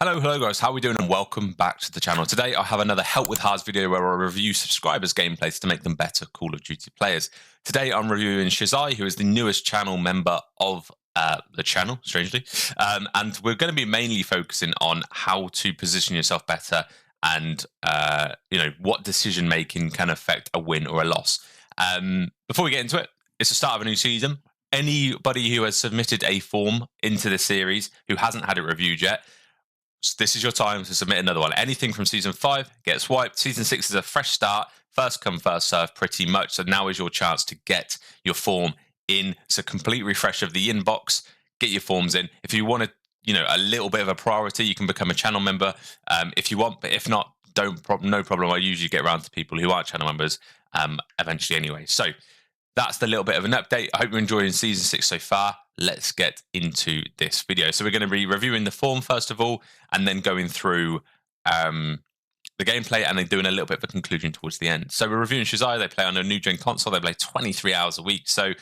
Hello guys, how are we doing and welcome back to the channel. Today I have another Help with Harrz video where I review subscribers' gameplays to make them better Call of Duty players. Today I'm reviewing ShiZai, who is the newest channel member of the channel, strangely. And we're going to be mainly focusing on how to position yourself better and what decision making can affect a win or a loss. Before we get into it, it's the start of a new season. Anybody who has submitted a form into the series who hasn't had it reviewed yet, this is your time to submit another one. Anything from Season 5 gets wiped. Season 6 is a fresh start. First come, first serve, pretty much. So now is your chance to get your form in. It's a complete refresh of the inbox. Get your forms in. If you want a little bit of a priority, you can become a channel member if you want. But if not, no problem. I usually get around to people who aren't channel members eventually anyway. So that's the little bit of an update. I hope you're enjoying Season 6 so far. Let's get into this video. So we're going to be reviewing the form first of all, and then going through the gameplay, and then doing a little bit of a conclusion towards the end. So we're reviewing ShiZai. They play on a new gen console. They play 23 hours a week. So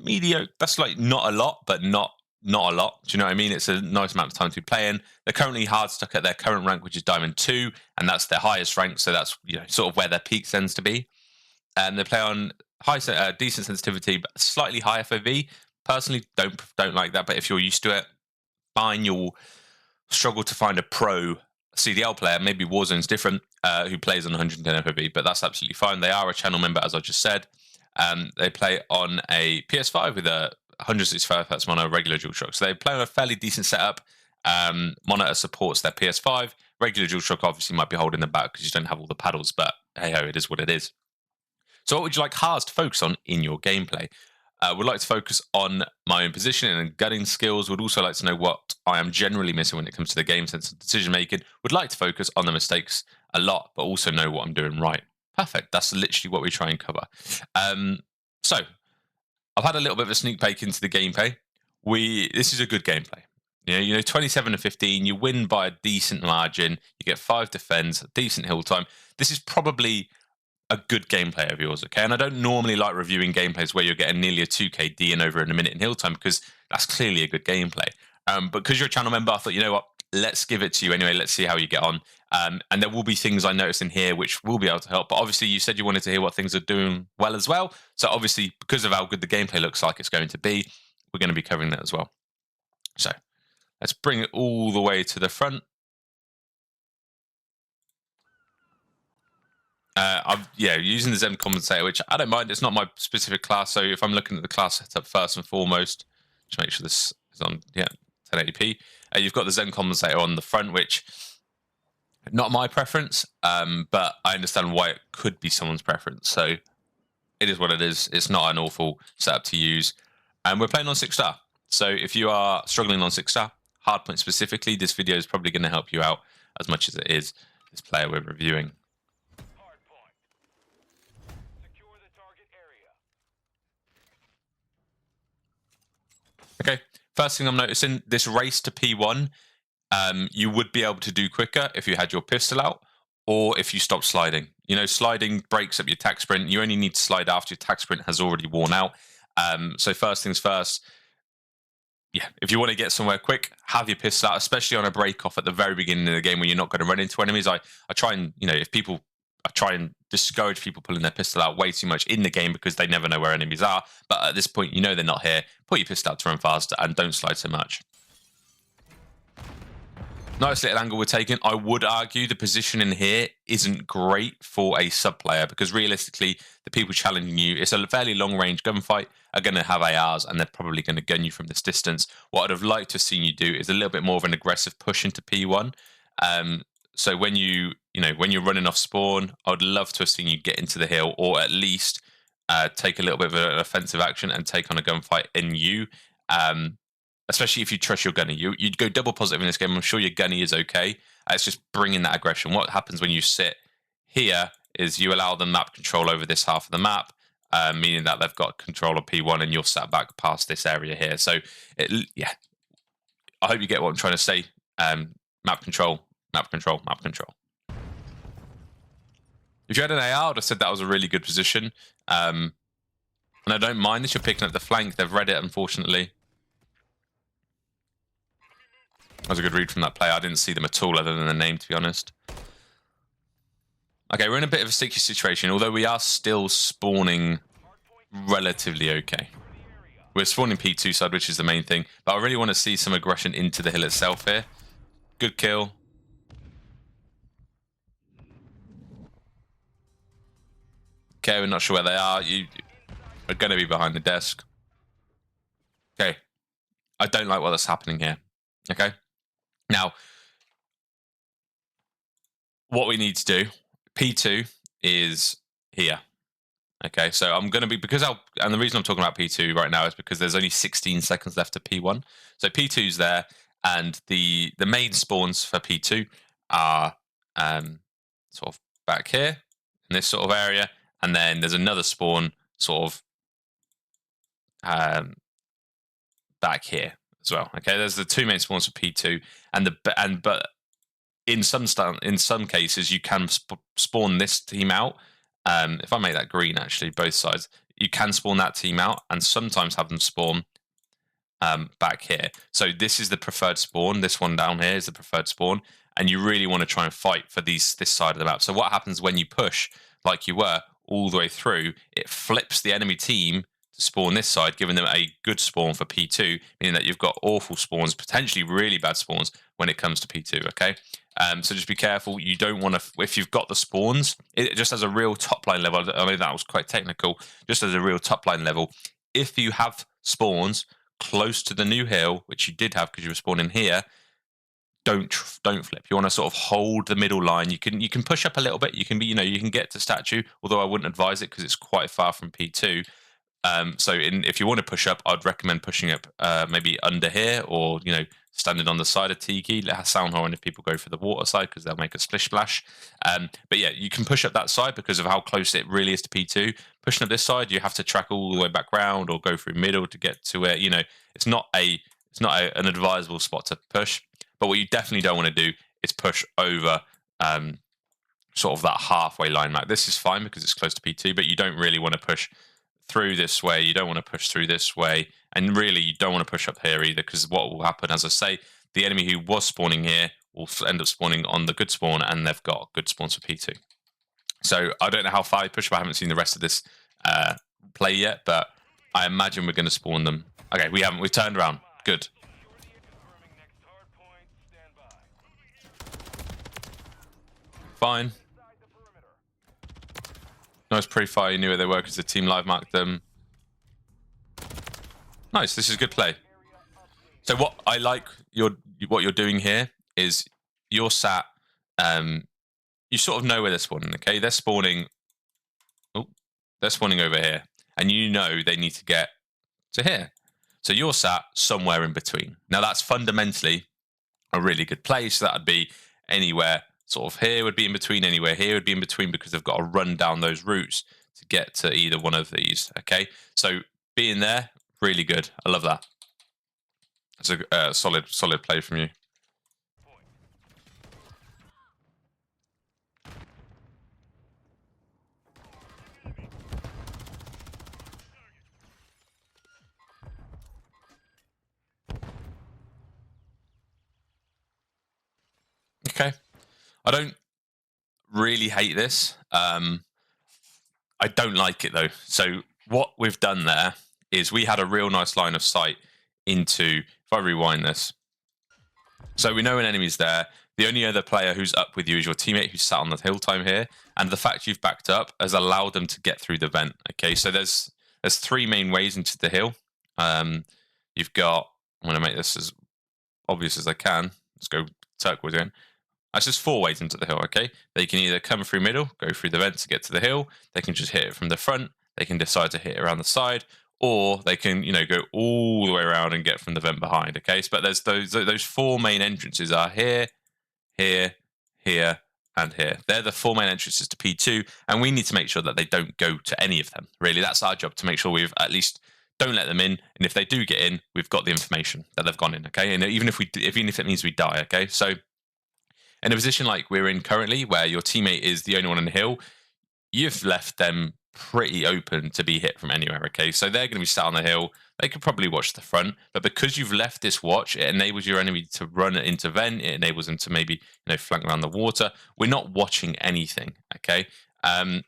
mediocre. That's like not a lot, but not a lot. Do you know what I mean? It's a nice amount of time to be playing. They're currently hard stuck at their current rank, which is Diamond 2, and that's their highest rank. So that's sort of where their peak tends to be. And they play on decent sensitivity, but slightly high FOV. Personally, don't like that, but if you're used to it, fine. You'll struggle to find a pro CDL player, maybe Warzone's different, who plays on 110 FOV, but that's absolutely fine. They are a channel member, as I just said. They play on a PS5 with a 165 Hz mono, regular DualShock. So they play on a fairly decent setup. Monitor supports their PS5. Regular DualShock obviously might be holding them back because you don't have all the paddles, but hey ho, it is what it is. So what would you like Harrz to focus on in your gameplay? Would like to focus on my own positioning and gunning skills. Would also like to know what I am generally missing when it comes to the game sense of decision making. Would like to focus on the mistakes a lot, but also know what I'm doing right. Perfect. That's literally what we try and cover. So I've had a little bit of a sneak peek into the gameplay. This is a good gameplay. 27-15. You win by a decent margin. You get 5 defends, decent hill time. This is probably a good gameplay of yours, okay? And I don't normally like reviewing gameplays where you're getting nearly a 2k D in over in a minute in hill time, because that's clearly a good gameplay. But because you're a channel member, I thought, you know what, let's give it to you anyway. Let's see how you get on. And there will be things I noticed in here which will be able to help. But obviously, you said you wanted to hear what things are doing well as well. So obviously, because of how good the gameplay looks like it's going to be, we're going to be covering that as well. So let's bring it all the way to the front. Using the Zen compensator, which I don't mind. It's not my specific class, so if I'm looking at the class setup first and foremost, just make sure this is on 1080p. You've got the Zen compensator on the front, which not my preference, but I understand why it could be someone's preference. So it is what it is. It's not an awful setup to use, and we're playing on 6-star. So if you are struggling on 6-star hardpoint specifically, this video is probably going to help you out as much as it is this player we're reviewing. Okay, first thing I'm noticing, this race to P1, you would be able to do quicker if you had your pistol out, or if you stop sliding. Sliding breaks up your attack sprint. You only need to slide after your attack sprint has already worn out. So first things first, if you want to get somewhere quick, have your pistol out, especially on a break off at the very beginning of the game where you're not going to run into enemies. I try and, I try and discourage people pulling their pistol out way too much in the game because they never know where enemies are. But at this point, they're not here. Put your pistol out to run faster and don't slide so much. Nice little angle we're taking. I would argue the position in here isn't great for a sub player because realistically, the people challenging you, it's a fairly long range gunfight, are going to have ARs and they're probably going to gun you from this distance. What I'd have liked to have seen you do is a little bit more of an aggressive push into P1. So when when you're running off spawn, I would love to have seen you get into the hill, or at least take a little bit of an offensive action and take on a gunfight in you. Especially if you trust your gunny. You'd go double positive in this game. I'm sure your gunny is okay. It's just bringing that aggression. What happens when you sit here is you allow them map control over this half of the map, meaning that they've got control of P1 and you're sat back past this area here. So, I hope you get what I'm trying to say. Map control, map control, map control. If you had an AR, I would have said that was a really good position. And I don't mind that you're picking up the flank. They've read it, unfortunately. was a good read from that player. I didn't see them at all other than the name, to be honest. Okay, we're in a bit of a sticky situation, although we are still spawning relatively okay. We're spawning P2 side, which is the main thing, but I really want to see some aggression into the hill itself here. Good kill. Okay, we're not sure where they are. You are going to be behind the desk. Okay. I don't like what's happening here. Okay. Now, what we need to do, P2 is here. Okay, so I'm going to be, and the reason I'm talking about P2 right now is because there's only 16 seconds left to P1. So P2's there, and the main spawns for P2 are sort of back here, in this sort of area, and then there's another spawn sort of back here as well. Okay, there's the two main spawns for P2, but in some cases you can spawn this team out. If I make that green, actually, both sides, you can spawn that team out and sometimes have them spawn back here. So this is the preferred spawn. This one down here is the preferred spawn, and you really want to try and fight for this side of the map. So what happens when you push, like you were, all the way through, it flips the enemy team to spawn this side, giving them a good spawn for P2, meaning that you've got awful spawns, potentially really bad spawns when it comes to P2, okay? So just be careful. You don't want to, if you've got the spawns, it just as a real top line level, I know that was quite technical, just as a real top line level, if you have spawns close to the new hill, which you did have because you were spawning here, don't flip. You want to sort of hold the middle line. You can push up a little bit. You can be, you can get to statue, although I wouldn't advise it because it's quite far from P2. So if you want to push up, I'd recommend pushing up maybe under here, or standing on the side of Tiki. Let us sound horn if people go for the water side because they'll make a splish splash. But yeah, you can push up that side because of how close it really is to P2. Pushing up this side, you have to track all the way back round or go through middle to get to where it's not an advisable spot to push. But what you definitely don't want to do is push over sort of that halfway line map. This is fine because it's close to P2, but you don't really want to push through this way. You don't want to push through this way, and really you don't want to push up here either, because what will happen, as I say, the enemy who was spawning here will end up spawning on the good spawn, and they've got good spawns for P2. So I don't know how far I push, but I haven't seen the rest of this play yet, but I imagine we're going to spawn them. Okay, we've turned around. Good. Fine. Nice pre-fire. You knew where they were because the team live marked them. Nice. This is good play. So what I like what you're doing here is you're sat. You sort of know where they're spawning. Okay, they're spawning. Oh, they're spawning over here, and you know they need to get to here. So you're sat somewhere in between. Now that's fundamentally a really good place. So that would be anywhere. Sort of here would be in between, anywhere here would be in between, because they've got to run down those routes to get to either one of these. Okay, so being there, really good. I love that. It's a solid play from you. Okay. I don't really hate this. I don't like it though. So what we've done there is we had a real nice line of sight into, if I rewind this. So we know an enemy's there. The only other player who's up with you is your teammate who's sat on the hill time here. And the fact you've backed up has allowed them to get through the vent. Okay, so there's three main ways into the hill. You've got, I'm going to make this as obvious as I can. Let's go turquoise again. That's just four ways into the hill, okay? They can either come through middle, go through the vent to get to the hill. They can just hit it from the front. They can decide to hit it around the side, or they can, go all the way around and get from the vent behind, okay? But there's those four main entrances are here, here, here, and here. They're the four main entrances to P2, and we need to make sure that they don't go to any of them. Really, that's our job, to make sure we've at least don't let them in, and if they do get in, we've got the information that they've gone in, okay? And even if it means we die, okay? So in a position like we're in currently, where your teammate is the only one on the hill, you've left them pretty open to be hit from anywhere, okay? So they're going to be sat on the hill. they could probably watch the front. But because you've left this watch, it enables your enemy to run into vent. It enables them to maybe flank around the water. We're not watching anything, okay? And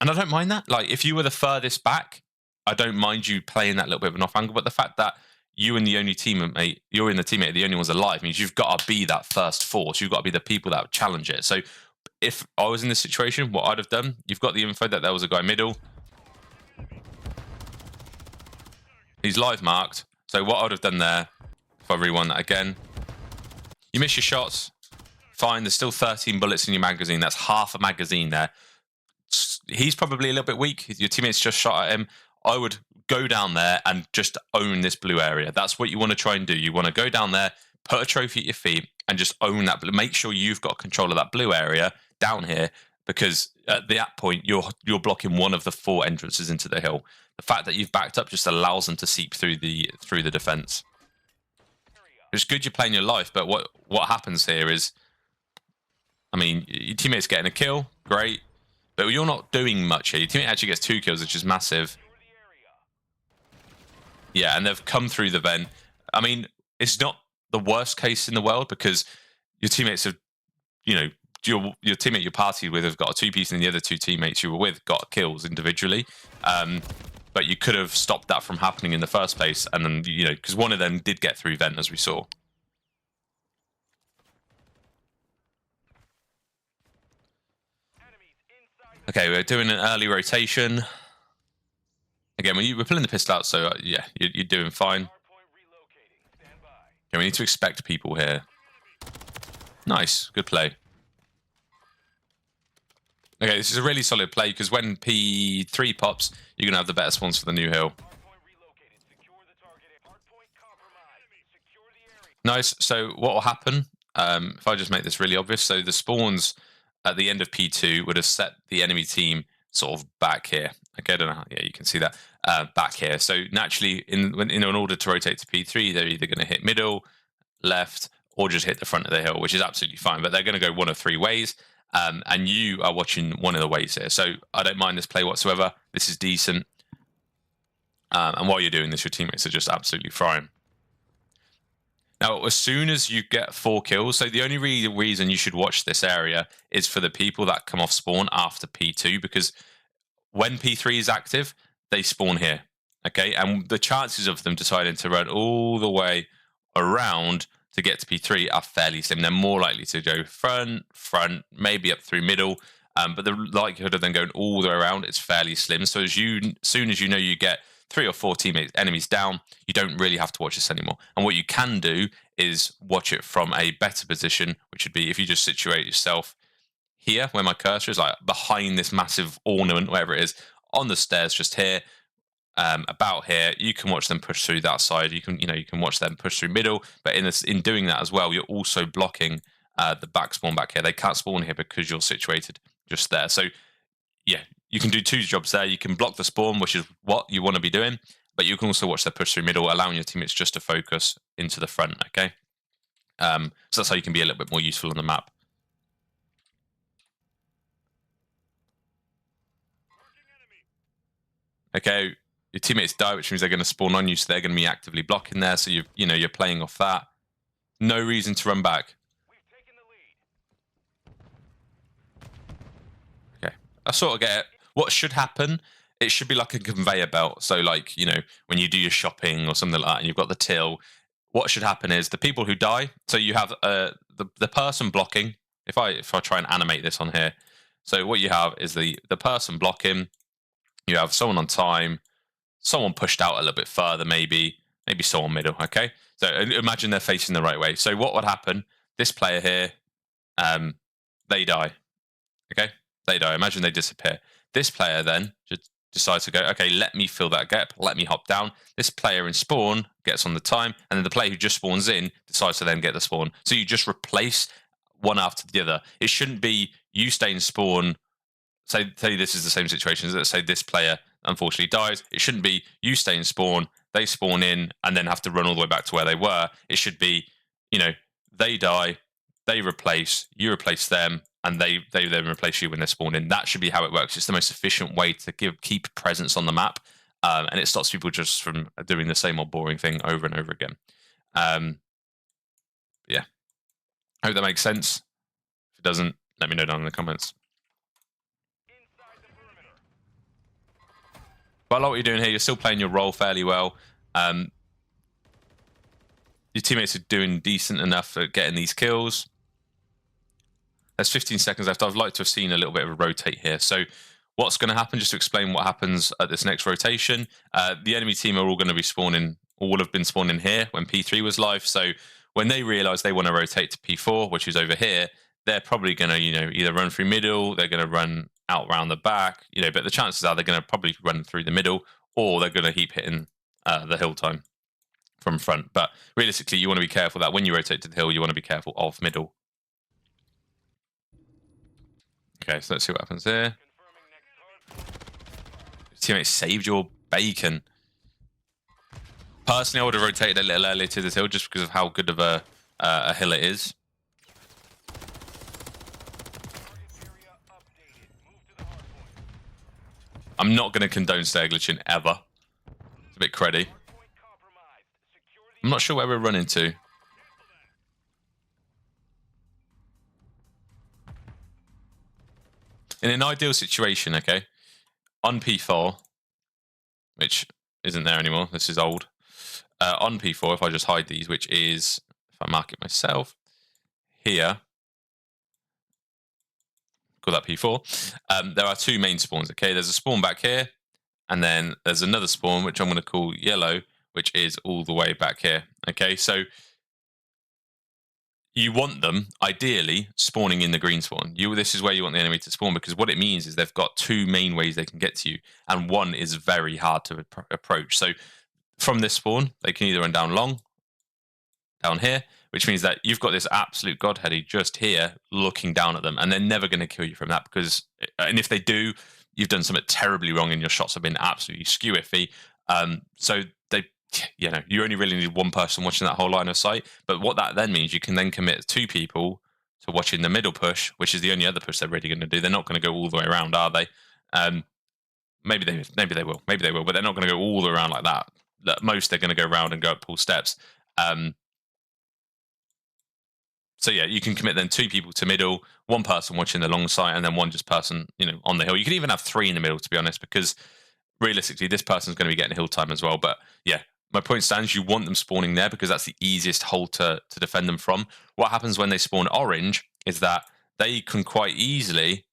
I don't mind that. Like, if you were the furthest back, I don't mind you playing that little bit of an off angle. But the fact that you and the only teammate, you're in the teammate, the only ones alive, means you've got to be that first force. You've got to be the people that challenge it. So if I was in this situation, what I'd have done, you've got the info that there was a guy middle. He's live marked. So what I'd have done there, if I rewind that again, you miss your shots. Fine, there's still 13 bullets in your magazine. That's half a magazine there. He's probably a little bit weak. Your teammates just shot at him. I would go down there and just own this blue area. That's what you want to try and do. You want to go down there, put a trophy at your feet, and just own that. Make sure you've got control of that blue area down here, because at that point you're blocking one of the 4 entrances into the hill. The fact that you've backed up just allows them to seep through the defense. It's good you're playing your life, but what happens here is, I mean, your teammate's getting a kill, great, but you're not doing much here. Your teammate actually gets 2 kills, which is massive. Yeah, and they've come through the vent. I mean, it's not the worst case in the world, because your teammates have, your teammate you partied with have got a 2-piece, and the other 2 teammates you were with got kills individually. But you could have stopped that from happening in the first place, and then, because one of them did get through vent, as we saw. Okay, we're doing an early rotation. Again, we're pulling the pistol out, so yeah, you're doing fine. Okay, we need to expect people here. Nice, good play. Okay, this is a really solid play, because when P3 pops, you're going to have the better spawns for the new hill. Nice, so what will happen, if I just make this really obvious, so the spawns at the end of P2 would have set the enemy team sort of back here. Okay, I don't know how, yeah, you can see that, back here. So naturally, in order to rotate to P3, they're either going to hit middle, left, or just hit the front of the hill, which is absolutely fine, but they're going to go one of 3 ways. And you are watching one of the ways here. So I don't mind this play whatsoever. This is decent. And while you're doing this, your teammates are just absolutely frying. Now, as soon as you get 4 kills, so the only reason you should watch this area is for the people that come off spawn after P2, because when P3 is active, they spawn here. Okay, and the chances of them deciding to run all the way around to get to P3 are fairly slim. They're more likely to go front, maybe up through middle, but the likelihood of them going all the way around is fairly slim. So as soon as you get 3 or 4 enemies down, you don't really have to watch this anymore. And what you can do is watch it from a better position, which would be if you just situate yourself here, where my cursor is, like behind this massive ornament, wherever it is, on the stairs, just here. About here, you can watch them push through that side. You can watch them push through middle, but in doing that as well, you're also blocking the back spawn back here. They can't spawn here because you're situated just there. So yeah, you can do 2 jobs there. You can block the spawn, which is what you want to be doing, but you can also watch their push through middle, allowing your teammates just to focus into the front. Okay, so that's how you can be a little bit more useful on the map. Okay. Your teammates die, which means they're going to spawn on you, so they're going to be actively blocking there. So you're playing off that. No reason to run back. Okay, I sort of get it. What should happen? It should be like a conveyor belt. So like when you do your shopping or something like that, and you've got the till. What should happen is the people who die. So you have the person blocking. If I try and animate this on here, so what you have is the person blocking. You have someone on time. Someone pushed out a little bit further, maybe someone middle. Okay, so imagine they're facing the right way. So what would happen? This player here, they die. Okay, they die. Imagine they disappear. This player then just decides to go, okay, let me fill that gap. Let me hop down. This player in spawn gets on the time, and then the player who just spawns in decides to then get the spawn. So you just replace one after the other. It shouldn't be you stay in spawn. Say this is the same situation. Let's say this player unfortunately dies. It shouldn't be you stay in spawn, they spawn in, and then have to run all the way back to where they were. It should be, they die, they replace, you replace them, and they then replace you when they're spawned in. That should be how it works. It's the most efficient way to keep presence on the map. and it stops people just from doing the same old boring thing over and over again. Yeah, I hope that makes sense. If it doesn't, let me know down in the comments. But I like what you're doing here. You're still playing your role fairly well. Your teammates are doing decent enough at getting these kills. There's 15 seconds left. I'd like to have seen a little bit of a rotate here. So what's going to happen, just to explain what happens at this next rotation, the enemy team are all going to be spawning, all have been spawning here when P3 was live. So when they realize they want to rotate to P4, which is over here, they're probably going to, either run through middle, they're going to run out around the back, but the chances are they're going to probably run through the middle, or they're going to keep hitting the hill time from front. But realistically, you want to be careful that when you rotate to the hill, you want to be careful of middle. Okay, so let's see what happens here. Teammate saved your bacon. Personally, I would have rotated a little earlier to this hill just because of how good of a hill it is. I'm not going to condone stair glitching ever. It's a bit cruddy. I'm not sure where we're running to. In an ideal situation, okay, on P4, which isn't there anymore, this is old. On P4, if I just hide these, which is, if I mark it myself, here, call that P4, there are two main spawns, okay? There's a spawn back here, and then there's another spawn, which I'm going to call yellow, which is all the way back here, okay? So you want them, ideally, spawning in the green spawn. This is where you want the enemy to spawn, because what it means is they've got two main ways they can get to you, and one is very hard to approach. So from this spawn, they can either run down long, down here, which means that you've got this absolute godheady just here looking down at them, and they're never going to kill you from that, because, and if they do, you've done something terribly wrong and your shots have been absolutely skew iffy. So they, you only really need one person watching that whole line of sight. But what that then means, you can then commit two people to watching the middle push, which is the only other push they're really going to do. They're not going to go all the way around, are they? Maybe they will, but they're not going to go all the way around like that. At most, they're going to go around and go up pull steps. So yeah, you can commit then two people to middle, one person watching the long side, and then one just person, on the hill. You can even have three in the middle, to be honest, because realistically, this person's going to be getting hill time as well. But yeah, my point stands, you want them spawning there because that's the easiest hole to defend them from. What happens when they spawn orange is that they can quite easily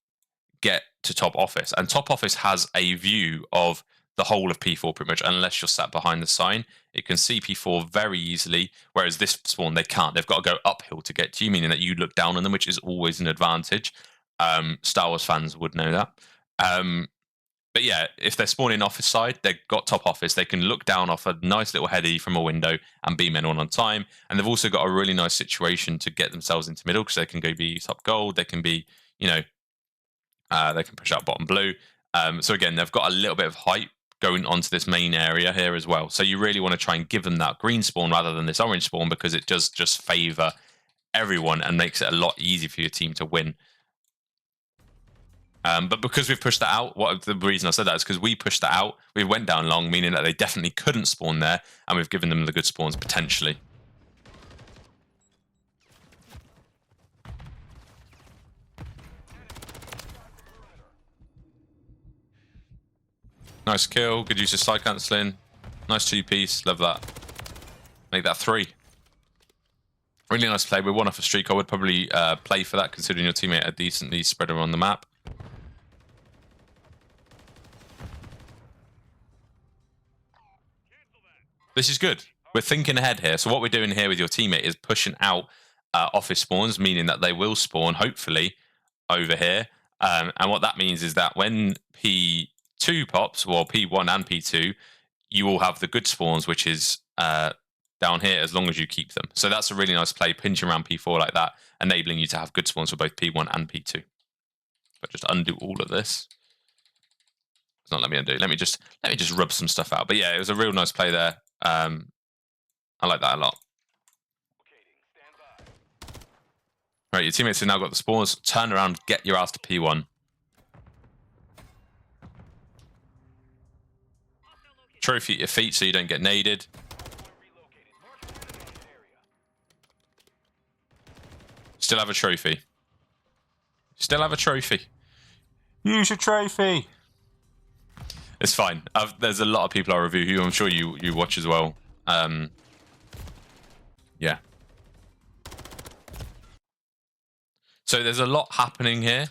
get to top office, and top office has a view of the whole of P4 pretty much, unless you're sat behind the sign. It can see P4 very easily, whereas this spawn, they can't. They've got to go uphill to get to you, meaning that you look down on them, which is always an advantage. Star Wars fans would know that. But yeah, if they're spawning office side, they've got top office. They can look down off a nice little heady from a window and beam anyone on time. And they've also got a really nice situation to get themselves into middle, because they can go be top gold. They can be, they can push out bottom blue. So again, they've got a little bit of height going onto this main area here as well. So you really want to try and give them that green spawn rather than this orange spawn, because it does just favor everyone and makes it a lot easier for your team to win. But because we've pushed that out, the reason I said that is because we pushed that out. We went down long, meaning that they definitely couldn't spawn there, and we've given them the good spawns potentially. Nice kill, good use of side cancelling. Nice two-piece, love that. Make that 3. Really nice play. We're one off a streak. I would probably play for that, considering your teammate are decently spread around the map. This is good. We're thinking ahead here. So what we're doing here with your teammate is pushing out office spawns, meaning that they will spawn, hopefully, over here. And what that means is that when P2 pops, well, P1 and P2, you will have the good spawns, which is down here, as long as you keep them. So that's a really nice play, pinching around P4 like that, enabling you to have good spawns for both P1 and P2. But just undo all of this. It's not let me undo. Let me just rub some stuff out. But yeah, it was a real nice play there. I like that a lot. Right, your teammates have now got the spawns. Turn around, get your ass to P1. Trophy at your feet so you don't get naded. Still have a trophy. Still have a trophy. Use your trophy. It's fine. There's a lot of people I review who I'm sure you watch as well. Yeah. So there's a lot happening here.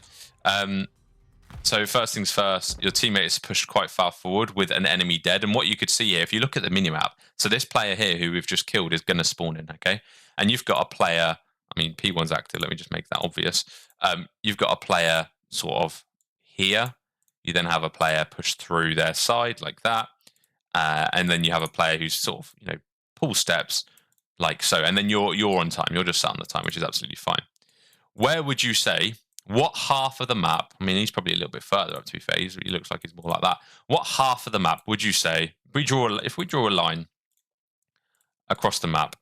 So first things first, your teammate is pushed quite far forward with an enemy dead. And what you could see here, if you look at the minimap, so this player here who we've just killed is going to spawn in, okay? And you've got a player, I mean, P1's active. Let me just make that obvious. You've got a player sort of here. You then have a player pushed through their side like that. And then you have a player who's sort of, you know, pull steps like so. And then you're on time. You're just sat on the time, which is absolutely fine. Where would you say, what half of the map, I mean, he's probably a little bit further up, to be fair. He looks like he's more like that. What half of the map would you say, if we draw a line across the map,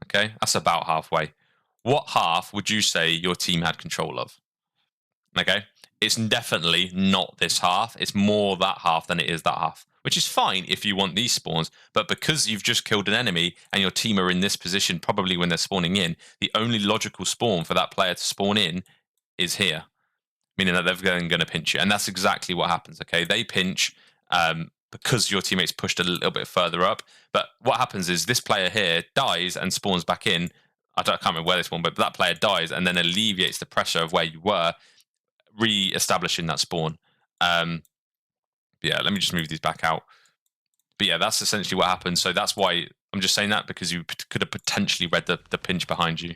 okay, that's about halfway. What half would you say your team had control of? Okay, it's definitely not this half. It's more that half than it is that half, which is fine if you want these spawns. But because you've just killed an enemy and your team are in this position, probably when they're spawning in, the only logical spawn for that player to spawn in is here, meaning that they're going to pinch you. And that's exactly what happens, okay? They pinch because your teammate's pushed a little bit further up. But what happens is this player here dies and spawns back in. I can't remember where they spawn, but that player dies and then alleviates the pressure of where you were, re-establishing that spawn. Yeah, let me just move these back out. But yeah, that's essentially what happens. So that's why I'm just saying that, because you could have potentially read the pinch behind you.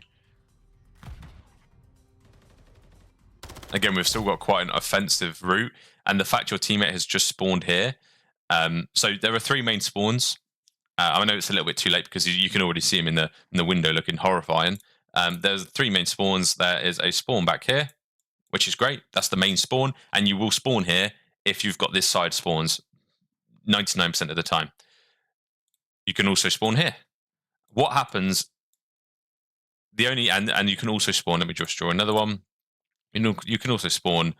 Again, we've still got quite an offensive route, and the fact your teammate has just spawned here. So there are 3 main spawns. I know it's a little bit too late because you can already see him in the window looking horrifying. There's 3 main spawns. There is a spawn back here, which is great. That's the main spawn, and you will spawn here if you've got this side spawns 99% of the time. You can also spawn here. What happens? And you can also spawn. Let me just draw another one. You can also spawn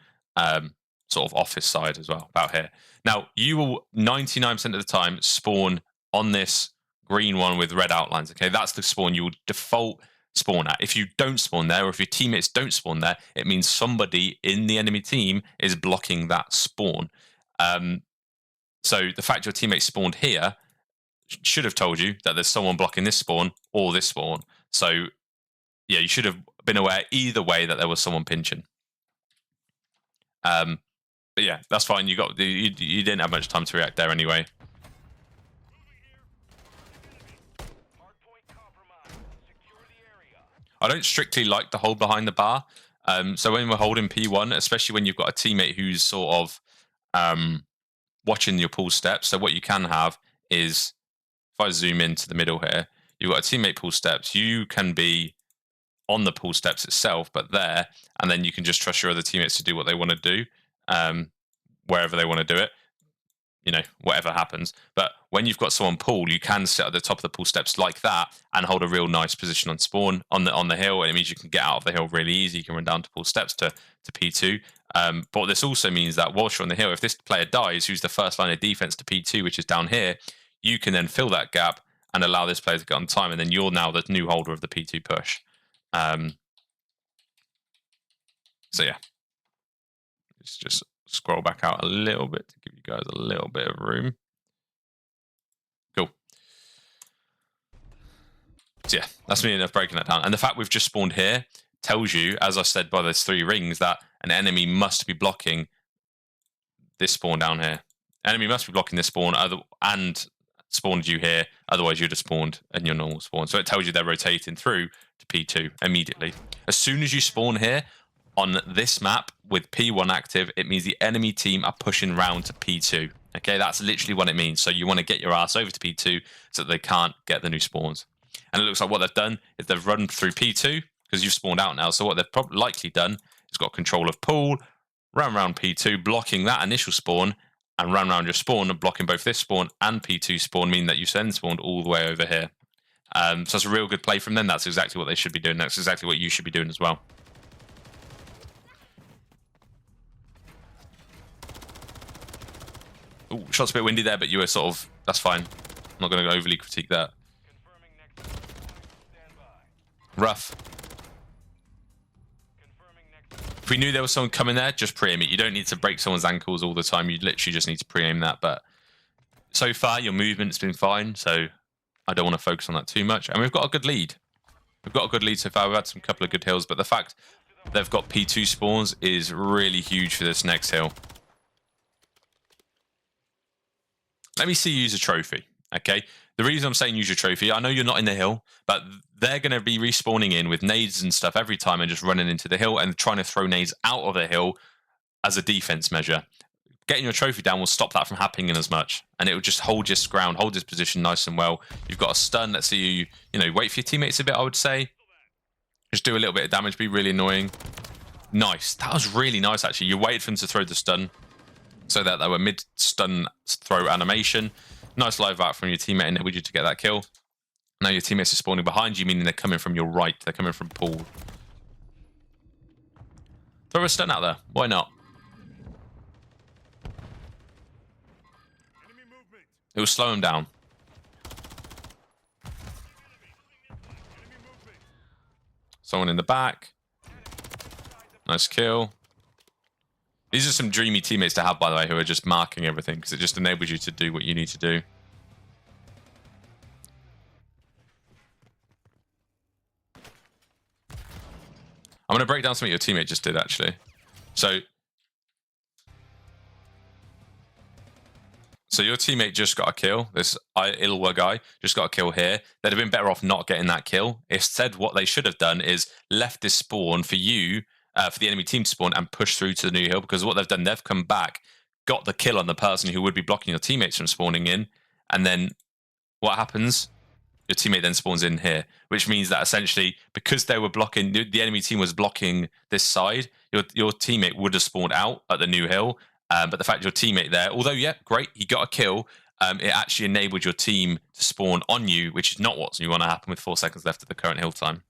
sort of office side as well, about here. Now, you will 99% of the time spawn on this green one with red outlines, okay? That's the spawn you will default spawn at. If you don't spawn there, or if your teammates don't spawn there, it means somebody in the enemy team is blocking that spawn. So the fact your teammate spawned here should have told you that there's someone blocking this spawn or this spawn. So yeah, you should have been aware either way that there was someone pinching. But yeah, that's fine. You didn't have much time to react there anyway. I don't strictly like the hold behind the bar. So when we're holding P1, especially when you've got a teammate who's sort of watching your pull steps. So what you can have is, if I zoom into the middle here, you've got a teammate pull steps. You can be on the pull steps itself, but there, and then you can just trust your other teammates to do what they want to do, wherever they want to do it, you know, whatever happens. But when you've got someone pull, you can sit at the top of the pull steps like that and hold a real nice position on spawn on the hill, and it means you can get out of the hill really easy. You can run down to pull steps to P2. But this also means that whilst you're on the hill, if this player dies, who's the first line of defense to P2, which is down here, you can then fill that gap and allow this player to get on time, and then you're now the new holder of the P2 push. So yeah, let's just scroll back out a little bit to give you guys a little bit of room. Cool. So yeah, that's me enough breaking that down. And the fact we've just spawned here tells you, as I said, by those 3 rings, that an enemy must be blocking this spawn down here. Enemy must be blocking this spawn and spawned you here, otherwise you'd have spawned in your normal spawn. So it tells you they're rotating through to P2 immediately. As soon as you spawn here on this map with P1 active, it means the enemy team are pushing round to P2. Okay, that's literally what it means. So you want to get your ass over to P2 so that they can't get the new spawns. And it looks like what they've done is they've run through P2 because you've spawned out now. So what they've probably likely done is got control of pool, run around P2, blocking that initial spawn, and run around your spawn and blocking both this spawn and P2 spawn, meaning that you then spawned all the way over here. So it's a real good play from them. That's exactly what they should be doing. That's exactly what you should be doing as well. Ooh, Shot's a bit windy there, but you were sort of, that's fine. I'm not going to overly critique that. Rough. If we knew there was someone coming there, just pre-aim it. You don't need to break someone's ankles all the time. You literally just need to pre-aim that. But so far, your movement's been fine, so I don't want to focus on that too much. And we've got a good lead. We've got a good lead so far. We've had some couple of good hills, but the fact they've got P2 spawns is really huge for this next hill. Let me see you use a trophy, okay? The reason I'm saying use your trophy, I know you're not in the hill, but they're going to be respawning in with nades and stuff every time and just running into the hill and trying to throw nades out of the hill as a defense measure. Getting your trophy down will stop that from happening as much, and it will just hold your ground, hold this position nice and well. You've got a stun. Let's see you know, wait for your teammates a bit, I would say. Just do a little bit of damage, be really annoying. Nice. That was really nice, actually. You waited for them to throw the stun so that they were mid-stun throw animation. Nice live out from your teammate enabled you to get that kill. Now your teammates are spawning behind you, meaning they're coming from your right. They're coming from pool. Throw a stun out there. Why not? It will slow them down. Someone in the back. Nice kill. These are some dreamy teammates to have, by the way, who are just marking everything, because it just enables you to do what you need to do. I'm going to break down something your teammate just did, actually. So your teammate just got a kill. This Ilwa guy just got a kill here. They'd have been better off not getting that kill. Instead, what they should have done is left this spawn for you, for the enemy team to spawn and push through to the new hill, because what they've done, they've come back, got the kill on the person who would be blocking your teammates from spawning in, and then what happens? Your teammate then spawns in here, which means that essentially, because they were blocking, the enemy team was blocking this side, your teammate would have spawned out at the new hill. But the fact your teammate there, although, yeah, great, he got a kill, it actually enabled your team to spawn on you, which is not what you want to happen with 4 seconds left of the current hill time.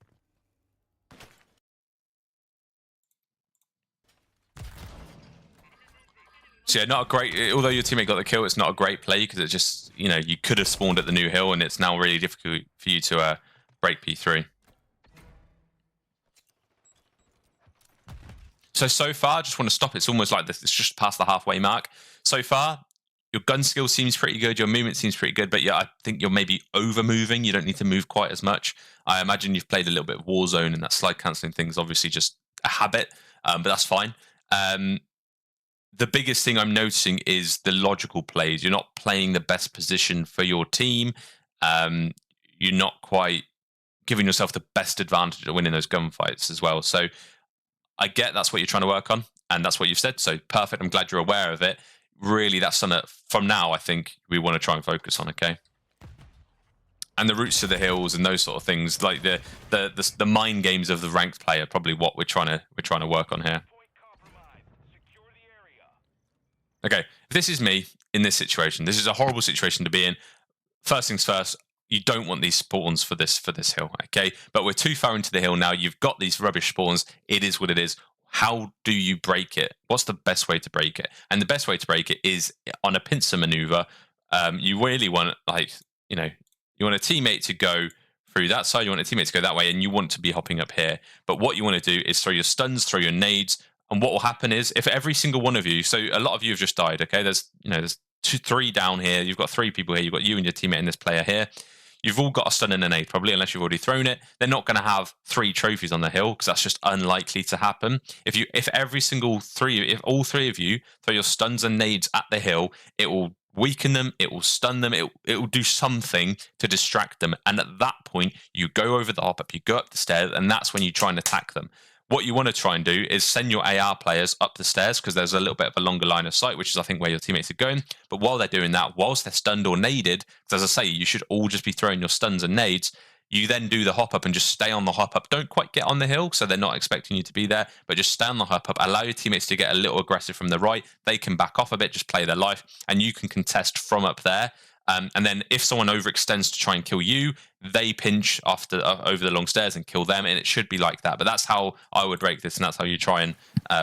So yeah, not a great, although your teammate got the kill, it's not a great play, because it's just, you know, you could have spawned at the new hill, and it's now really difficult for you to break P3. So far, I just want to stop. It's almost like this. It's just past the halfway mark. So far, your gun skill seems pretty good. Your movement seems pretty good. But yeah, I think you're maybe over-moving. You don't need to move quite as much. I imagine you've played a little bit of Warzone, and that slide cancelling thing is obviously just a habit. But that's fine. The biggest thing I'm noticing is the logical plays. You're not playing the best position for your team. You're not quite giving yourself the best advantage of winning those gunfights as well. So I get that's what you're trying to work on, and that's what you've said. So perfect. I'm glad you're aware of it. Really, that's something that from now I think we want to try and focus on. Okay. And the routes to the hills and those sort of things, like the mind games of the ranked player, probably what we're trying to work on here. Okay, if this is me in this situation, this is a horrible situation to be in. First things first, you don't want these spawns for this hill, okay? But we're too far into the hill now. You've got these rubbish spawns. It is what it is. How do you break it? What's the best way to break it? And the best way to break it is on a pincer maneuver. You really want, like, you know, you want a teammate to go through that side. You want a teammate to go that way, and you want to be hopping up here. But what you want to do is throw your stuns, throw your nades. And what will happen is, if every single one of you, so a lot of you have just died, okay? There's 3 down here. You've got 3 people here. You've got you and your teammate and this player here. You've all got a stun and a nade, probably, unless you've already thrown it. They're not going to have 3 trophies on the hill, because that's just unlikely to happen. If all 3 of you throw your stuns and nades at the hill, it will weaken them, it will stun them, it will do something to distract them. And at that point, you go over the hop-up, you go up the stairs, and that's when you try and attack them. What you want to try and do is send your AR players up the stairs, because there's a little bit of a longer line of sight, which is, I think, where your teammates are going. But while they're doing that, whilst they're stunned or naded, because as I say, you should all just be throwing your stuns and nades, you then do the hop up and just stay on the hop up. Don't quite get on the hill, so they're not expecting you to be there, but just stay on the hop up. Allow your teammates to get a little aggressive from the right. They can back off a bit, just play their life, and you can contest from up there. And then if someone overextends to try and kill you, they pinch after over the long stairs and kill them, and it should be like that. But that's how I would break this, and that's how you try and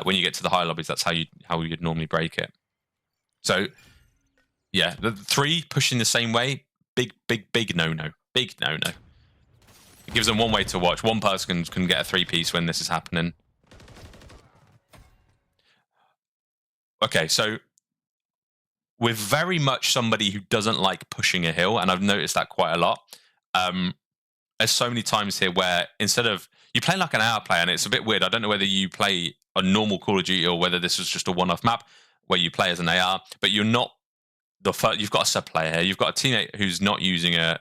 when you get to the higher lobbies, that's how you'd normally break it. So Yeah, the 3 pushing the same way, big no-no. Big no-no. It gives them one way to watch. One person can get a 3-piece when this is happening. Okay, so we're very much somebody who doesn't like pushing a hill, and I've noticed that quite a lot. There's so many times here where instead of you play like an hour player, and it's a bit weird. I don't know whether you play a normal Call of Duty or whether this was just a one-off map where you play as an AR, but you're not the first. You've got a sub player here. You've got a teammate who's not using a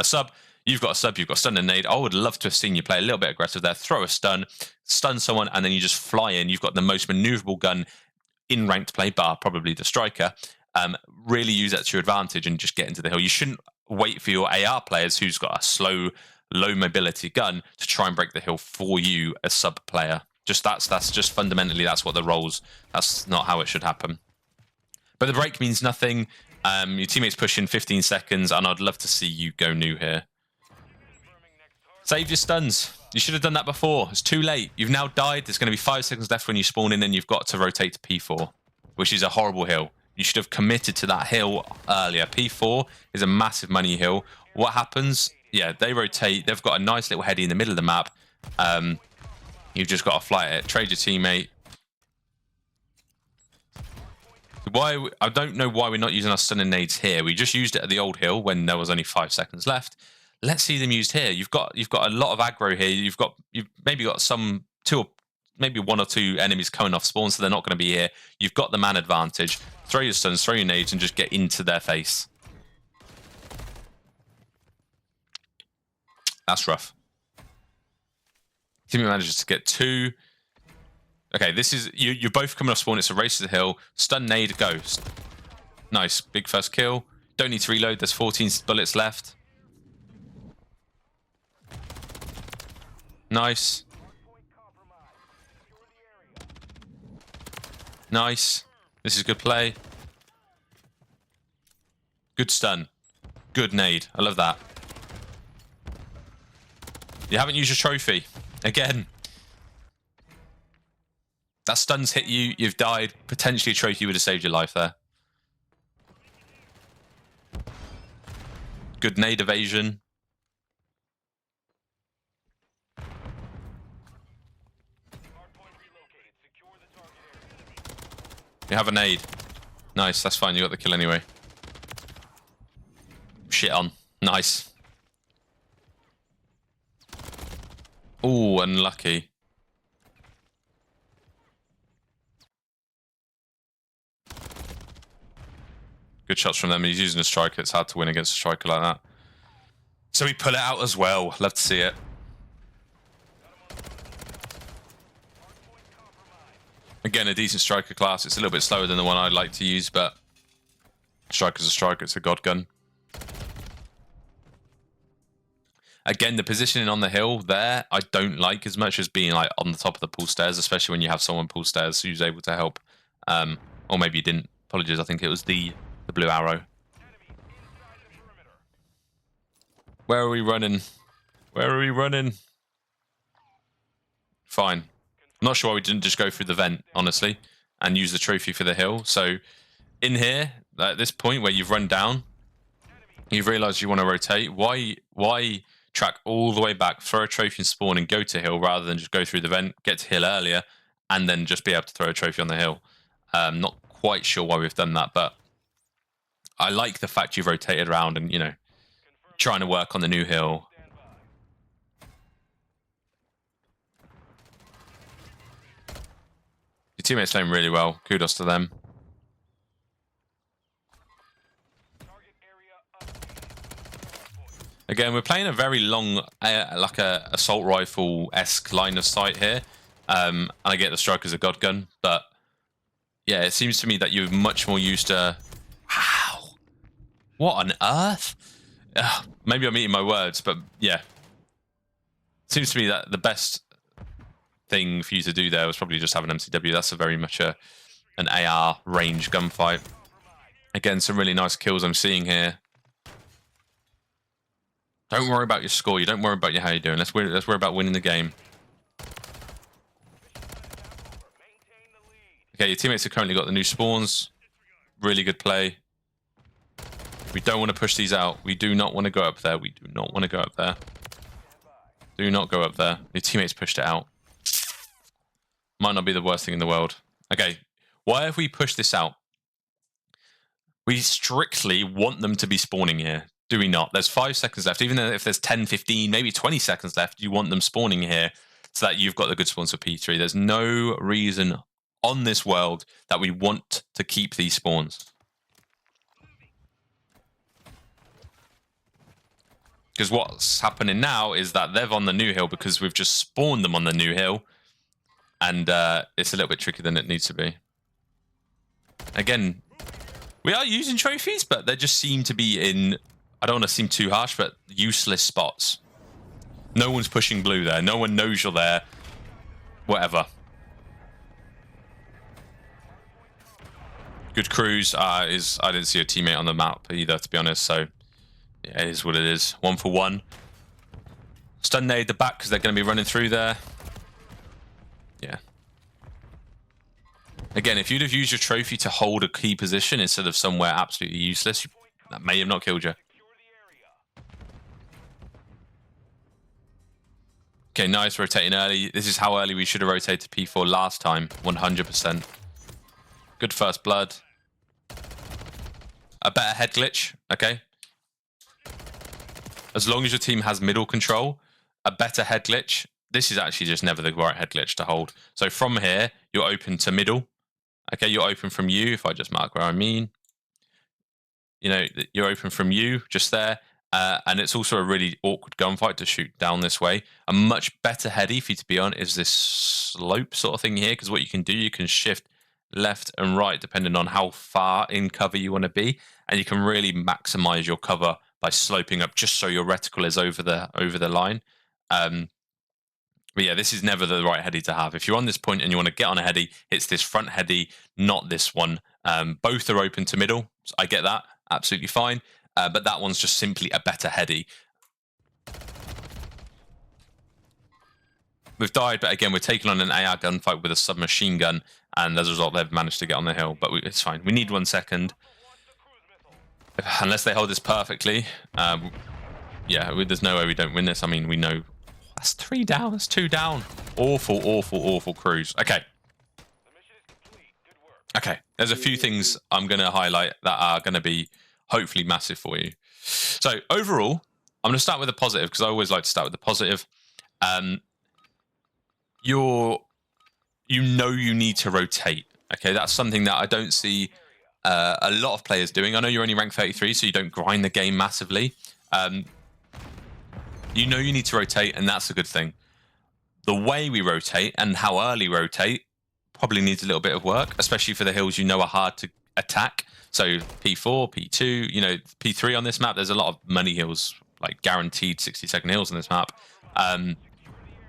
sub. You've got a sub. You've got stun and nade. I would love to have seen you play a little bit aggressive there. Throw a stun someone, and then you just fly in. You've got the most maneuverable gun in ranked play, bar probably the striker. Really use that to your advantage and just get into the hill. You shouldn't wait for your AR players who's got a slow, low mobility gun to try and break the hill for you as sub player. Just that's just fundamentally that's what the roles. That's not how it should happen. But the break means nothing. Your teammates push in 15 seconds, and I'd love to see you go new here. Save your stuns. You should have done that before. It's too late. You've now died. There's going to be 5 seconds left when you spawn in, and you've got to rotate to P4, which is a horrible hill. You should have committed to that hill earlier. P4 is a massive money hill. What happens? Yeah, they rotate. They've got a nice little heady in the middle of the map. You've just got to fly it. Trade your teammate. Why? I don't know why we're not using our stun and nades here. We just used it at the old hill when there was only 5 seconds left. Let's see them used here. You've got a lot of aggro here. You've maybe got some 2, maybe 1 or 2 enemies coming off spawn, so they're not going to be here. You've got the man advantage. Throw your stuns, throw your nades, and just get into their face. That's rough. Team manages to get 2. Okay, this is you're both coming off spawn. It's a race to the hill. Stun, nade, go. Nice, big first kill. Don't need to reload. There's 14 bullets left. Nice. Nice. This is good play. Good stun. Good nade. I love that. You haven't used your trophy. Again. That stun's hit you. You've died. Potentially a trophy would have saved your life there. Good nade evasion. You have a nade. Nice, that's fine. You got the kill anyway. Shit on. Nice. Ooh, unlucky. Good shots from them. He's using a striker. It's hard to win against a striker like that. So we pull it out as well. Love to see it. Again, a decent striker class. It's a little bit slower than the one I'd like to use, but striker's a striker. It's a god gun. Again, the positioning on the hill there, I don't like as much as being like on the top of the pool stairs, especially when you have someone pool stairs who's able to help. Or maybe you didn't. Apologies, I think it was the blue arrow. Where are we running? Where are we running? Fine. I'm not sure why we didn't just go through the vent, honestly, and use the trophy for the hill. So in here, at this point where you've run down, you've realised you want to rotate. Why track all the way back, throw a trophy and spawn and go to hill rather than just go through the vent, get to hill earlier, and then just be able to throw a trophy on the hill? Not quite sure why we've done that, but I like the fact you've rotated around and, you know, trying to work on the new hill. Your teammates playing really well. Kudos to them. Again, we're playing a very long, like a assault rifle-esque line of sight here. And I get the striker's a god gun, but yeah, it seems to me that you're much more used to... Wow! What on earth? Maybe I'm eating my words, but yeah. It seems to me that the best thing for you to do there was probably just have an MCW. That's a very much an AR range gunfight. Again, some really nice kills I'm seeing here. Don't worry about your score. You don't worry about how you're doing. Let's worry about winning the game. Okay, your teammates have currently got the new spawns. Really good play. We don't want to push these out. We do not want to go up there. We do not want to go up there. Do not go up there. Your teammates pushed it out. Might not be the worst thing in the world. Okay, why have we pushed this out? We strictly want them to be spawning here, do we not? There's 5 seconds left. Even if there's 10, 15, maybe 20 seconds left, you want them spawning here so that you've got the good spawns for P3. There's no reason on this world that we want to keep these spawns. Because what's happening now is that they're on the new hill because we've just spawned them on the new hill. And it's a little bit trickier than it needs to be. Again, we are using trophies, but they just seem to be in, I don't want to seem too harsh, but useless spots. No one's pushing blue there. No one knows you're there. Whatever. Good cruise. I didn't see a teammate on the map either, to be honest. So yeah, it is what it is. 1 for 1. Stun nade the back because they're going to be running through there. Yeah. Again, if you'd have used your trophy to hold a key position instead of somewhere absolutely useless, that may have not killed you. Okay, nice rotating early. This is how early we should have rotated P4 last time. 100%. Good first blood. A better head glitch, okay? As long as your team has middle control, a better head glitch. This is actually just never the right head glitch to hold. So from here, you're open to middle. Okay, you're open from you, if I just mark where I mean. You know, you're open from you, just there. And it's also a really awkward gunfight to shoot down this way. A much better heady for you to be on is this slope sort of thing here, because what you can do, you can shift left and right depending on how far in cover you want to be. And you can really maximize your cover by sloping up just so your reticle is over the line. But yeah, this is never the right heady to have. If you're on this point and you want to get on a heady, it's this front heady, not this one. Both are open to middle. So I get that. Absolutely fine. But that one's just simply a better heady. We've died, but again, we're taking on an AR gunfight with a submachine gun. And as a result, they've managed to get on the hill. But it's fine. We need 1 second. Unless they hold this perfectly. Yeah, there's no way we don't win this. I mean, we know... That's 3 down. That's 2 down. Awful, awful, awful cruise. Okay. Okay. There's a few things I'm going to highlight that are going to be hopefully massive for you. So overall, I'm going to start with the positive because I always like to start with the positive. You need to rotate. Okay, that's something that I don't see a lot of players doing. I know you're only rank 33, so you don't grind the game massively. You know you need to rotate, and that's a good thing. The way we rotate and how early rotate probably needs a little bit of work, especially for the hills you know are hard to attack. So P4, P2, you know, P3 on this map, there's a lot of money hills, like guaranteed 60-second hills on this map.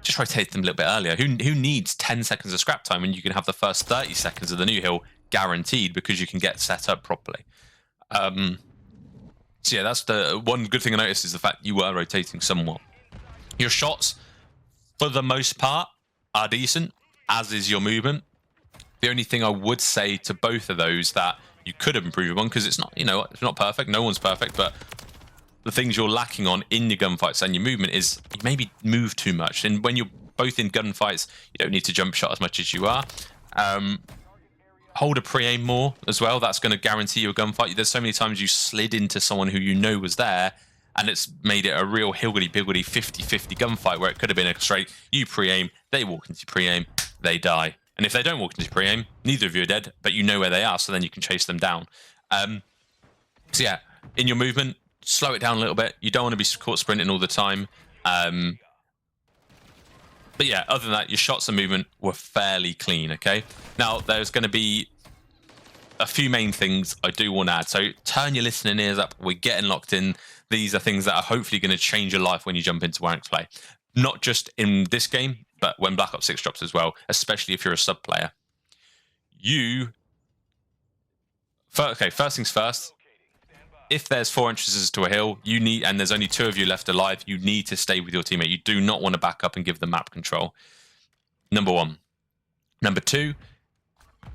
Just rotate them a little bit earlier. Who needs 10 seconds of scrap time when you can have the first 30 seconds of the new hill guaranteed because you can get set up properly? So yeah, that's the one good thing I noticed is the fact you were rotating somewhat. Your shots, for the most part, are decent, as is your movement. The only thing I would say to both of those that you could improve upon, because it's not, you know, it's not perfect. No one's perfect, but the things you're lacking on in your gunfights and your movement is you maybe move too much. And when you're both in gunfights, you don't need to jump shot as much as you are. Hold a pre-aim more as well. That's going to guarantee you a gunfight. There's so many times you slid into someone who you know was there, and it's made it a real higgledy-piggledy 50-50 gunfight where it could have been a straight, you pre-aim, they walk into pre-aim, they die. And if they don't walk into pre-aim, neither of you are dead, but you know where they are, so then you can chase them down. So yeah, in your movement, slow it down a little bit. You don't want to be caught sprinting all the time. But yeah, other than that, your shots and movement were fairly clean, okay? Now, there's going to be a few main things I do want to add. So turn your listening ears up. We're getting locked in. These are things that are hopefully going to change your life when you jump into ranked play. Not just in this game, but when Black Ops 6 drops as well, especially if you're a sub player. Okay, first things first. If there's 4 entrances to a hill, and there's only 2 of you left alive, you need to stay with your teammate. You do not want to back up and give them map control. Number 1. Number 2,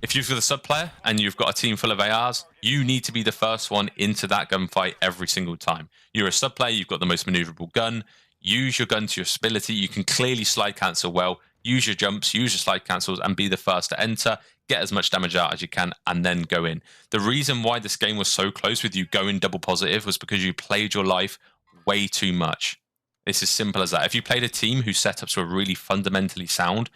if you've got a sub player and you've got a team full of ARs, you need to be the first one into that gunfight every single time. You're a sub player, you've got the most maneuverable gun. Use your gun to your ability. You can clearly slide cancel well. Use your jumps, use your slide cancels, and be the first to enter. Get as much damage out as you can, and then go in. The reason why this game was so close with you going double positive was because you played your life way too much. It's as simple as that. If you played a team whose setups were really fundamentally sound,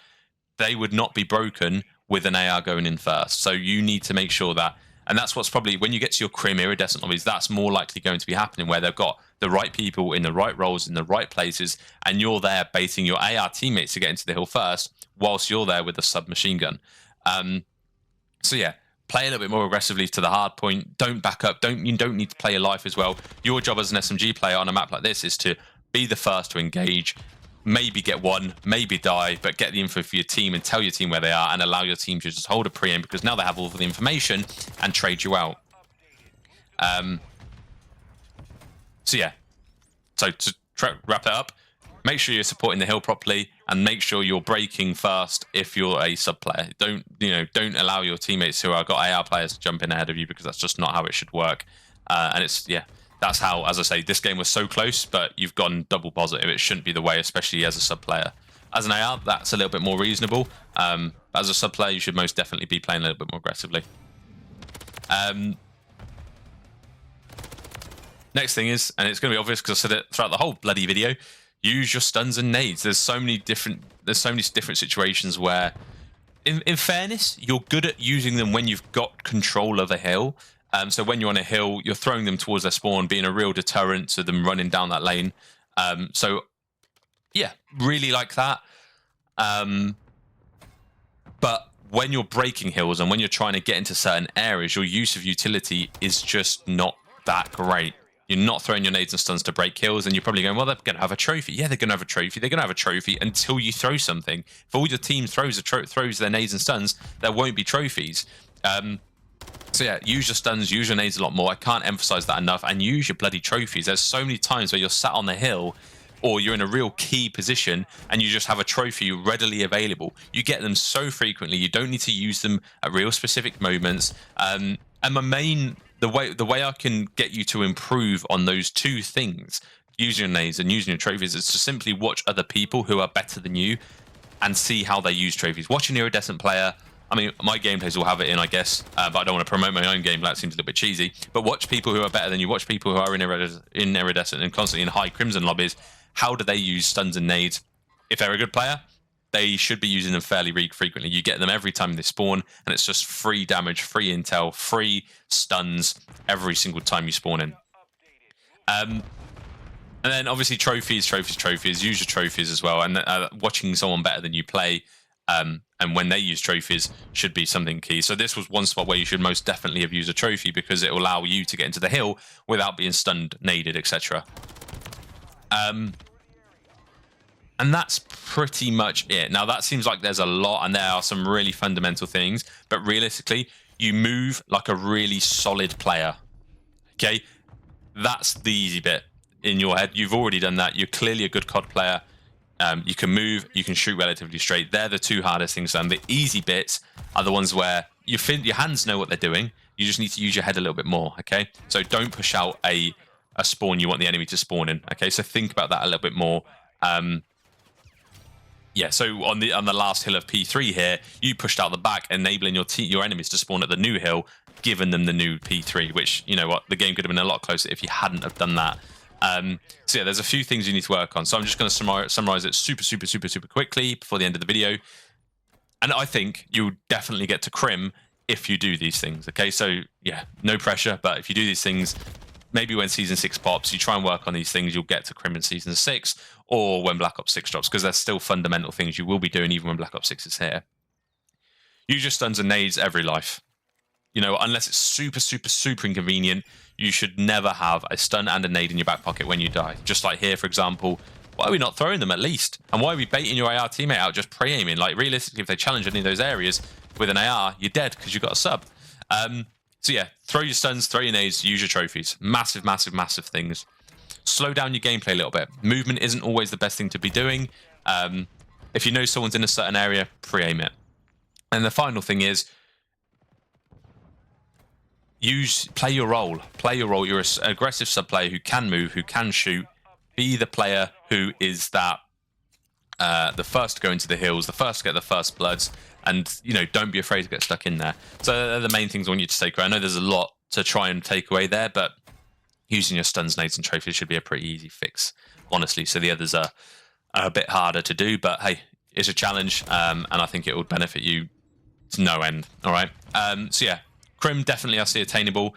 they would not be broken with an AR going in first. So you need to make sure that, and that's what's probably, when you get to your Crim iridescent lobbies, that's more likely going to be happening, where they've got the right people in the right roles, in the right places, and you're there baiting your AR teammates to get into the hill first, whilst you're there with the submachine gun. So yeah, play a little bit more aggressively to the hard point. Don't back up. You don't need to play your life as well. Your job as an SMG player on a map like this is to be the first to engage, maybe get one, maybe die, but get the info for your team and tell your team where they are and allow your team to just hold a pre-aim, because now they have all of the information and trade you out. So yeah, so to wrap it up, make sure you're supporting the hill properly and make sure you're breaking first if you're a sub player. Don't allow your teammates who have got AR players to jump in ahead of you, because that's just not how it should work. And it's, yeah, that's how, as I say, this game was so close, but you've gone double positive. It shouldn't be the way, especially as a sub player. As an AR, that's a little bit more reasonable. As a sub player, you should most definitely be playing a little bit more aggressively. Next thing is, and it's going to be obvious because I said it throughout the whole bloody video, use your stuns and nades. There's so many different situations where, in fairness, you're good at using them when you've got control of a hill. So when you're on a hill, you're throwing them towards their spawn, being a real deterrent to them running down that lane. So yeah, really like that. But when you're breaking hills and when you're trying to get into certain areas, your use of utility is just not that great. You're not throwing your nades and stuns to break hills, and you're probably going, well, they're going to have a trophy. Yeah, they're going to have a trophy. They're going to have a trophy until you throw something. If all your team throws their nades and stuns, there won't be trophies. So yeah, use your stuns, use your nades a lot more. I can't emphasize that enough. And use your bloody trophies. There's so many times where you're sat on the hill or you're in a real key position and you just have a trophy readily available. You get them so frequently. You don't need to use them at real specific moments. And the way I can get you to improve on those two things, using your nades and using your trophies, is to simply watch other people who are better than you and see how they use trophies. Watch an iridescent player. I mean, my gameplays will have it in, I guess, but I don't want to promote my own gameplay. That seems a little bit cheesy. But watch people who are better than you. Watch people who are in iridescent and constantly in high crimson lobbies. How do they use stuns and nades? If they're a good player, they should be using them fairly frequently. You get them every time they spawn, and it's just free damage, free intel, free stuns every single time you spawn in. And then obviously trophies. Use your trophies as well. And watching someone better than you play, and when they use trophies should be something key. So this was one spot where you should most definitely have used a trophy, because it will allow you to get into the hill without being stunned, naded, etc. And that's pretty much it. Now, that seems like there's a lot, and there are some really fundamental things, but realistically, you move like a really solid player. Okay? That's the easy bit in your head. You've already done that. You're clearly a good COD player. You can move, you can shoot relatively straight. They're the two hardest things. And the easy bits are the ones where your hands know what they're doing. You just need to use your head a little bit more, okay? So don't push out a spawn you want the enemy to spawn in, okay? So think about that a little bit more. Yeah, so on the last hill of P3 here, you pushed out the back, enabling your enemies to spawn at the new hill, giving them the new P3, which, you know what, the game could have been a lot closer if you hadn't have done that. So yeah, there's a few things you need to work on. So I'm just going to summarize it super quickly before the end of the video. And I think you'll definitely get to Crim if you do these things, okay? So yeah, no pressure, but if you do these things, maybe when Season 6 pops, you try and work on these things, you'll get to Crim in Season 6, or when Black Ops 6 drops, because there's still fundamental things you will be doing even when Black Ops 6 is here. Use your stuns and nades every life. You know, unless it's super inconvenient, you should never have a stun and a nade in your back pocket when you die. Just like here, for example, why are we not throwing them at least? And why are we baiting your AR teammate out just pre-aiming? Like, realistically, if they challenge any of those areas with an AR, you're dead because you've got a sub. So yeah, throw your stuns, throw your nades, use your trophies. Massive things. Slow down your gameplay a little bit. Movement isn't always the best thing to be doing. If you know someone's in a certain area, pre-aim it. And the final thing is, play your role. Play your role. You're an aggressive sub player who can move, who can shoot. Be the player who is that the first to go into the hills, the first to get the first bloods, and don't be afraid to get stuck in there. So they're the main things I want you to take away. I know there's a lot to try and take away there, but using your stuns, nades, and trophies should be a pretty easy fix, honestly. So the others are a bit harder to do, but hey, it's a challenge, and I think it would benefit you to no end. All right. So yeah, Crim definitely I see attainable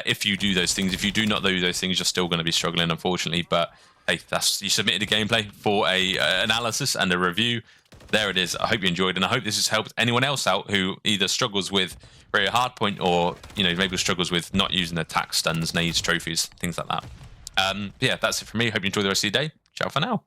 if you do those things. If you do not do those things, you're still going to be struggling, unfortunately. But hey, you submitted a gameplay for a analysis and a review. There it is. I hope you enjoyed, and I hope this has helped anyone else out who either struggles with very hardpoint or maybe struggles with not using attack, stuns, nades, trophies, things like that. Yeah, that's it for me. Hope you enjoy the rest of your day. Ciao for now.